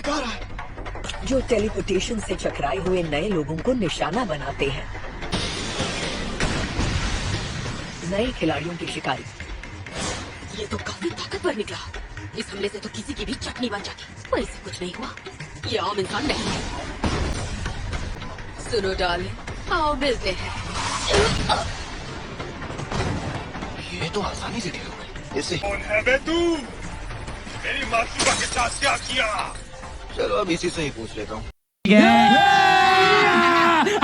दिखा रहा है। जो टेलीपोर्टेशन से चकराए हुए नए लोगों को निशाना बनाते हैं। नए खिलाड़ियों की शिकारी। ये तो काफी ताकतवर निकला। इस हमले से तो किसी की भी चटनी बन जाती, पर इसे कुछ नहीं हुआ। ये आम इंसान नहीं है। सुनो डार्लिंग, आओ मिलते हैं। ये तो आसानी से ठीक हो गई। इसे कौन है बे तू? मेरी मासूमा के साथ क्या किया? चलो अब इसी से ही पूछ लेता हूँ।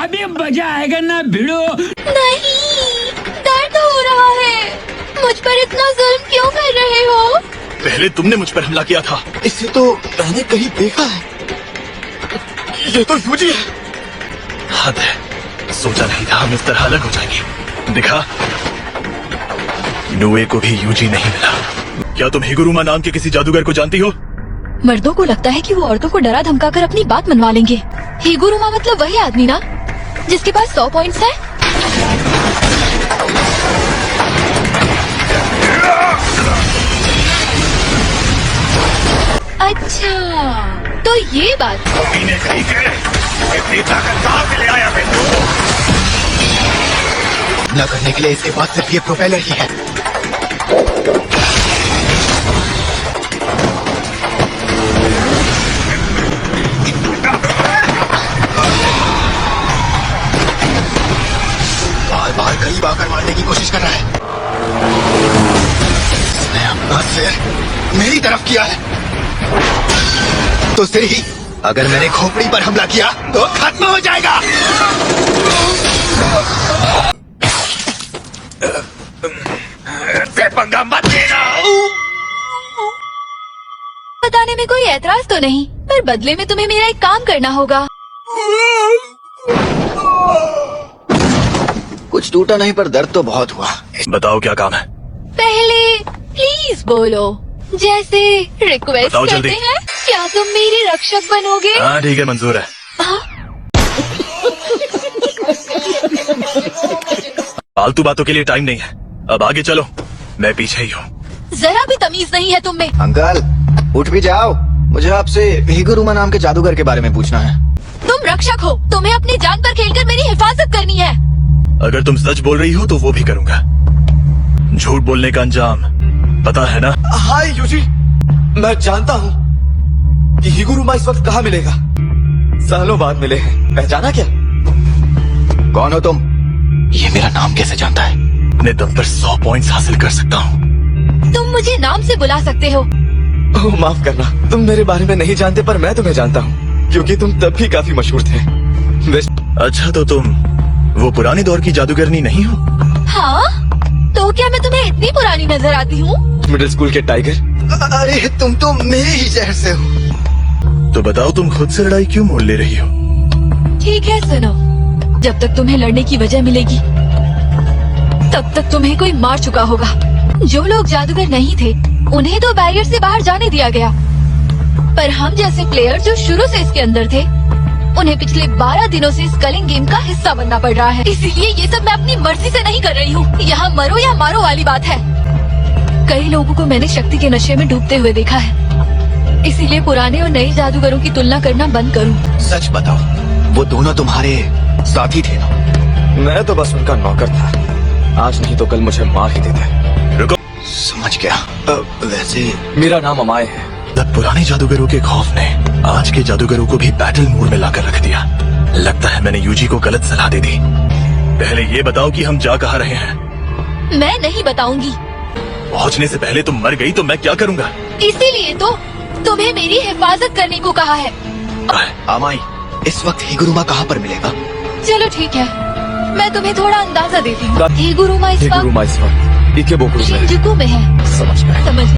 अभी मजा आएगा ना भिड़ो। नहीं, दर्द हो रहा है। मुझ पर इतना जुल्म क्यों कर रहे हो? पहले तुमने मुझ पर हमला किया था। इसे तो मैंने कहीं देखा है। ये तो यूजी है। हद है, सोचा नहीं था हम इस तरह अलग हो जाएंगे। दिखा, नुए को भी यूजी नहीं मिला। क्या तुम हिगुरुमा नाम के किसी जादूगर को जानती हो? मर्दों को लगता है कि वो औरतों को डरा धमकाकर अपनी बात मनवा लेंगे। हिगुरुमा मतलब वही आदमी ना, जिसके पास 100 पॉइंट्स है। अच्छा, तो ये बात। इतनी ताकत कहाँ से ले आया बे तू? हमला करने के लिए इसके पास सिर्फ ये प्रोपेलर ही है। बार करीब आकर मारने की कोशिश कर रहा है। इसने अपना सिर मेरी तरफ किया है, तो सिर ही अगर मैंने खोपड़ी पर हमला किया तो खत्म हो जाएगा। पंगा मत लेना। बताने में कोई ऐतराज तो नहीं, पर बदले में तुम्हें मेरा एक काम करना होगा। कुछ टूटा नहीं, पर दर्द तो बहुत हुआ। बताओ क्या काम है? पहले प्लीज बोलो, जैसे रिक्वेस्ट बताओ करते जल्दी। हैं। क्या तुम मेरे रक्षक बनोगे? हाँ ठीक है, मंजूर है। फालतू बातों के लिए टाइम नहीं है, अब आगे चलो, मैं पीछे ही हूँ। जरा भी तमीज नहीं है तुम में। अंकल उठ भी जाओ, मुझे आपसे हिगुरुमा नाम के जादूगर के बारे में पूछना है। तुम रक्षक हो, तुम्हें अपनी जान पर खेलकर मेरी हिफाजत करनी है। अगर तुम सच बोल रही हो तो वो भी करूँगा। झूठ बोलने का अंजाम पता है ना? हाय यूजी, मैं जानता हूँ कि हिगुरुमा इस वक्त कहाँ मिलेगा। सालों बाद मिले हैं। पहचाना क्या? कौन हो तुम? ये मेरा नाम कैसे जानता है? अपने दम पर 100 पॉइंट्स हासिल कर सकता हूँ। तुम मुझे नाम से बुला सकते हो। ओह माफ करना, तुम मेरे बारे में नहीं जानते, पर मैं तुम्हें जानता हूँ, क्योंकि तुम तब भी काफी मशहूर थे। अच्छा, तो तुम वो पुराने दौर की जादूगरनी नहीं हो? हाँ, तो क्या मैं तुम्हें इतनी पुरानी नजर आती हूँ? मिडिल स्कूल के टाइगर। अरे तुम तो मेरे ही शहर से हो। तो बताओ, तुम खुद से लड़ाई क्यों मोल ले रही हो? ठीक है सुनो, जब तक तुम्हें लड़ने की वजह मिलेगी तब तक तुम्हें कोई मार चुका होगा। जो लोग जादूगर नहीं थे उन्हें तो बैरियर से बाहर जाने दिया गया, पर हम जैसे प्लेयर जो शुरू से इसके अंदर थे, उन्हें पिछले 12 दिनों से इस कलिंग गेम का हिस्सा बनना पड़ रहा है। इसीलिए ये सब मैं अपनी मर्जी से नहीं कर रही हूँ। यहाँ मरो या मारो वाली बात है। कई लोगों को मैंने शक्ति के नशे में डूबते हुए देखा है, इसीलिए पुराने और नए जादूगरों की तुलना करना बंद करूँ। सच बताओ, वो दोनों तुम्हारे साथी थे ना? मैं तो बस उनका नौकर था। आज नहीं तो कल मुझे मार ही देते। रुको, समझ गया। वैसे मेरा नाम अमाय है। तब पुराने जादूगरों के खौफ ने आज के जादूगरों को भी बैटल मोड में लाकर रख दिया। लगता है मैंने यूजी को गलत सलाह दे दी। पहले ये बताओ कि हम जा कहाँ रहे हैं? मैं नहीं बताऊंगी। पहुँचने से पहले तुम मर गई तो मैं क्या करूँगा? इसीलिए तो तुम्हें मेरी हिफाजत करने को कहा है। अमाई, इस वक्त हिगुरुमा कहाँ पर मिलेगा? चलो ठीक है, मैं तुम्हें थोड़ा अंदाजा देती हूँ। हिगुरुमा इस वक्त हिगुरुमा इस वक्त इकेबोकुरो में है। शिंजुकू में है। समझ गए। समझ